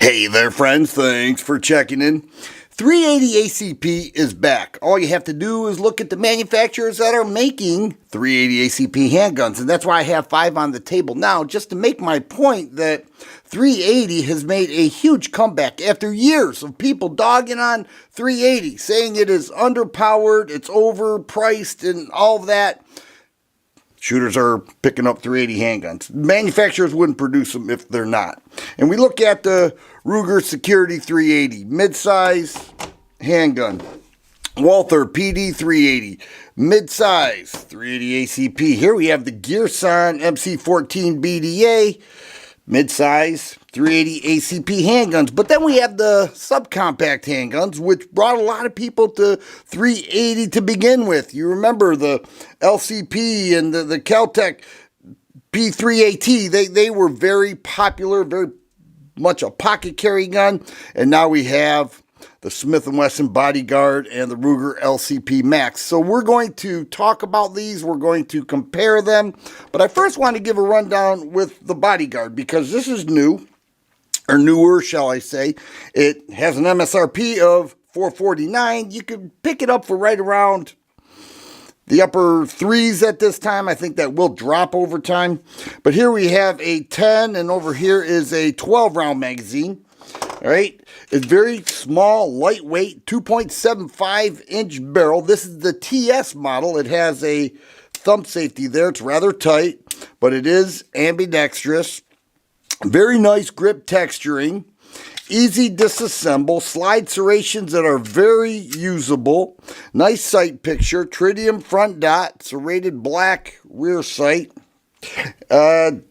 Hey there, friends. Thanks for checking in. 380 ACP is back. All you have to do is look at the manufacturers that are making 380 ACP handguns, and that's why I have 5 on the table now, just to make my point that 380 has made a huge comeback after years of people dogging on 380, saying it is underpowered, it's overpriced, and all of that. Shooters are picking up 380 handguns. Manufacturers wouldn't produce them if they're not. And we look at the Ruger Security 380, mid-size handgun. Walther PD 380, mid-size 380 ACP. Here we have the Gearson MC14 BDA, mid-size 380 ACP handguns. But then we have the subcompact handguns, which brought a lot of people to 380 to begin with. You remember the LCP and the Kel-Tec P3AT. They were very popular, very much a pocket carry gun. And now we have the Smith & Wesson Bodyguard and the Ruger LCP Max. So we're going to talk about these. We're going to compare them. But I first want to give a rundown with the Bodyguard because this is new, or newer, shall I say. It has an MSRP of $449. You can pick it up for right around the upper threes at this time. I think that will drop over time. But here we have a 10, and over here is a 12-round magazine. All right, it's very small, lightweight, 2.75-inch barrel. This is the TS model. It has a thumb safety there. It's rather tight, but it is ambidextrous. Very nice grip texturing. Easy disassemble. Slide serrations that are very usable. Nice sight picture. Tritium front dot. Serrated black rear sight. A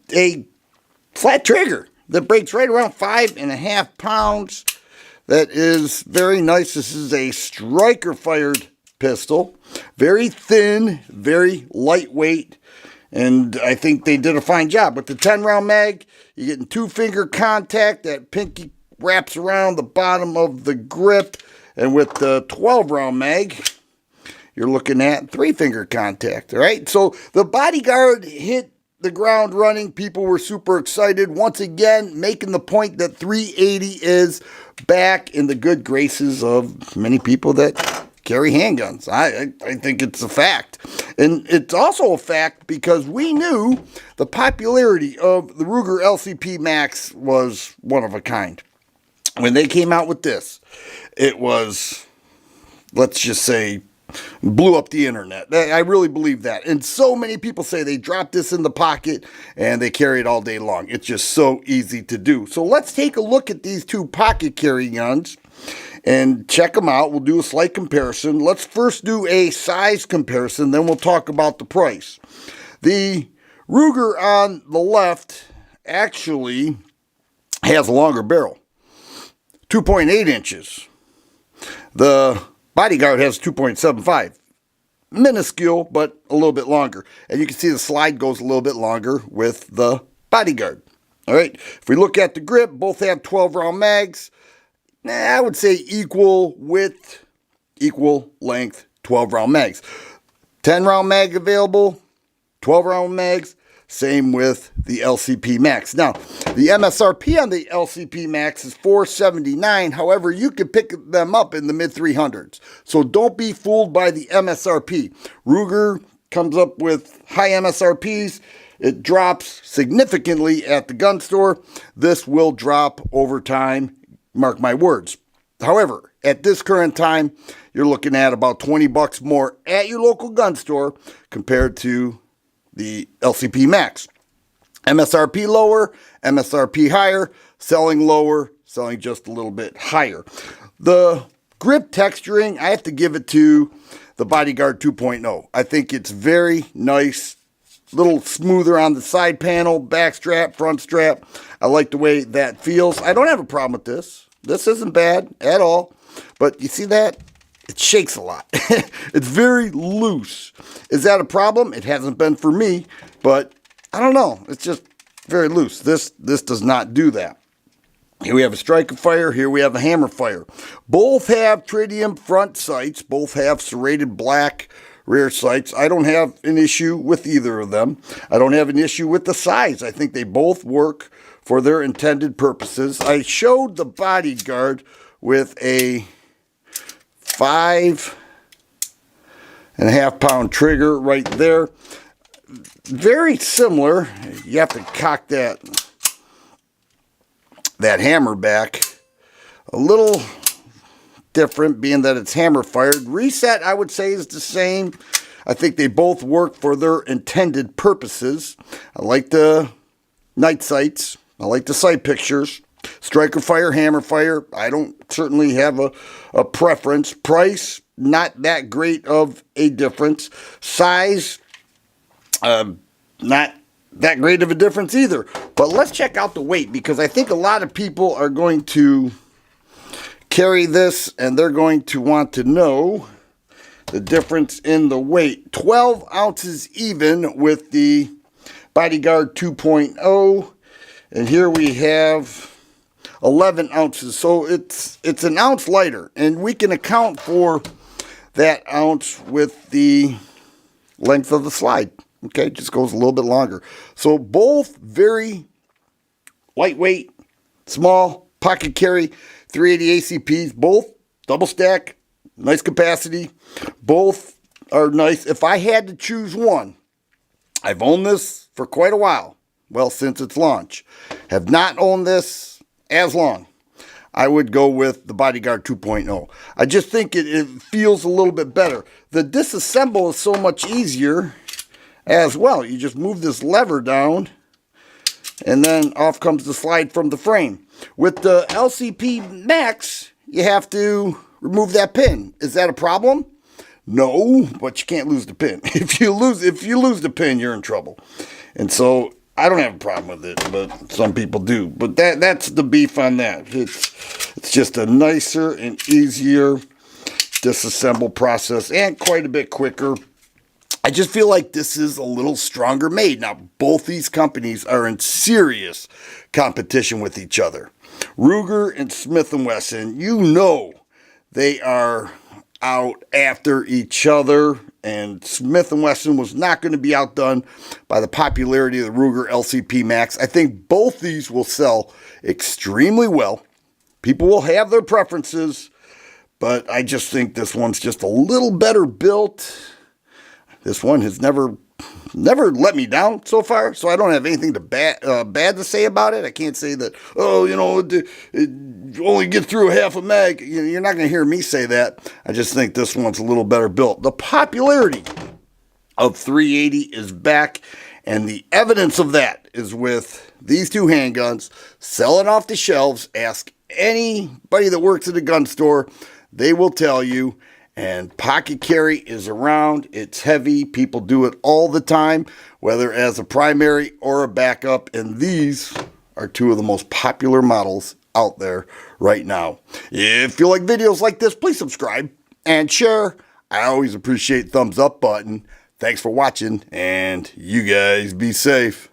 flat trigger that breaks right around 5.5 pounds. That is very nice. This is a striker fired pistol. Very thin, very lightweight, and I think they did a fine job. With the 10-round mag, you're getting 2-finger contact. That pinky wraps around the bottom of the grip. And with the 12-round mag, you're looking at 3-finger contact. All right, so the Bodyguard hit the ground running. People were super excited. Once again, making the point that 380 is back in the good graces of many people that carry handguns. I think it's a fact. And it's also a fact because we knew the popularity of the Ruger LCP Max was one of a kind. When they came out with this, it was, let's just say, blew up the internet. I really believe that. And so many people say they drop this in the pocket and they carry it all day long. It's just so easy to do. So let's take a look at these two pocket carry guns and check them out. We'll do a slight comparison. Let's first do a size comparison, then we'll talk about the price. The Ruger on the left actually has a longer barrel, 2.8 inches. The Bodyguard has 2.75. Minuscule, but a little bit longer. And you can see the slide goes a little bit longer with the Bodyguard. All right, if we look at the grip, both have 12-round mags. I would say equal width, equal length, 12-round mags. 10-round mag available, 12-round mags. Same with the LCP Max. Now, the MSRP on the LCP Max is $479. However, you can pick them up in the mid-300s. So don't be fooled by the MSRP. Ruger comes up with high MSRPs. It drops significantly at the gun store. This will drop over time. Mark my words. However, at this current time, you're looking at about 20 bucks more at your local gun store compared to the LCP Max. MSRP lower, MSRP higher, selling lower, selling just a little bit higher. The grip texturing, I have to give it to the Bodyguard 2.0. I think it's very nice, little smoother on the side panel, back strap, front strap. I like the way that feels. I don't have a problem with this. This isn't bad at all, but you see that? It shakes a lot. It's very loose. Is that a problem? It hasn't been for me, but I don't know. It's just very loose. This does not do that. Here we have a striker fire. Here we have a hammer fire. Both have tritium front sights. Both have serrated black rear sights. I don't have an issue with either of them. I don't have an issue with the size. I think they both work for their intended purposes. I showed the Bodyguard with a 5.5 pound trigger right there. Very similar. You have to cock that hammer back. A little different, being that it's hammer fired. Reset, I would say, is the same. I think they both work for their intended purposes. I like the night sights. I like the sight pictures. Striker fire, hammer fire. I don't certainly have a preference. Price, not that great of a difference. Size, not that great of a difference either. But let's check out the weight, because I think a lot of people are going to carry this and they're going to want to know the difference in the weight. 12 ounces even with the Bodyguard 2.0, and here we have 11 ounces, so it's an ounce lighter, and we can account for that ounce with the length of the slide. Okay, it just goes a little bit longer. So both very lightweight, small, pocket carry, 380 ACPs, both double stack, nice capacity. Both are nice. If I had to choose one, I've owned this for quite a while. Well, since its launch. Have not owned this as long. I would go with the Bodyguard 2.0. I just think it feels a little bit better. The disassemble is so much easier as well. You just move this lever down, and then off comes the slide from the frame. With the LCP Max, you have to remove that pin. Is that a problem? No, but you can't lose the pin. If you lose the pin, you're in trouble. And so I don't have a problem with it, but some people do. But that's the beef on that. It's just a nicer and easier disassemble process, and quite a bit quicker. I just feel like this is a little stronger made. Now, both these companies are in serious competition with each other. Ruger and Smith & Wesson, you know they are out after each other, and Smith & Wesson was not going to be outdone by the popularity of the Ruger LCP Max. I think both these will sell extremely well. People will have their preferences, but I just think this one's just a little better built. This one has never let me down so far, so I don't have anything bad to say about it. I can't say that, oh, you know, it only get through half a mag. You're not going to hear me say that. I just think this one's a little better built. The popularity of 380 is back, and the evidence of that is with these two handguns selling off the shelves. Ask anybody that works at a gun store, they will tell you. And pocket carry is around. It's heavy. People do it all the time, whether as a primary or a backup. And these are two of the most popular models out there right now. If you like videos like this, please subscribe and share. I always appreciate thumbs up button. Thanks for watching, and you guys be safe.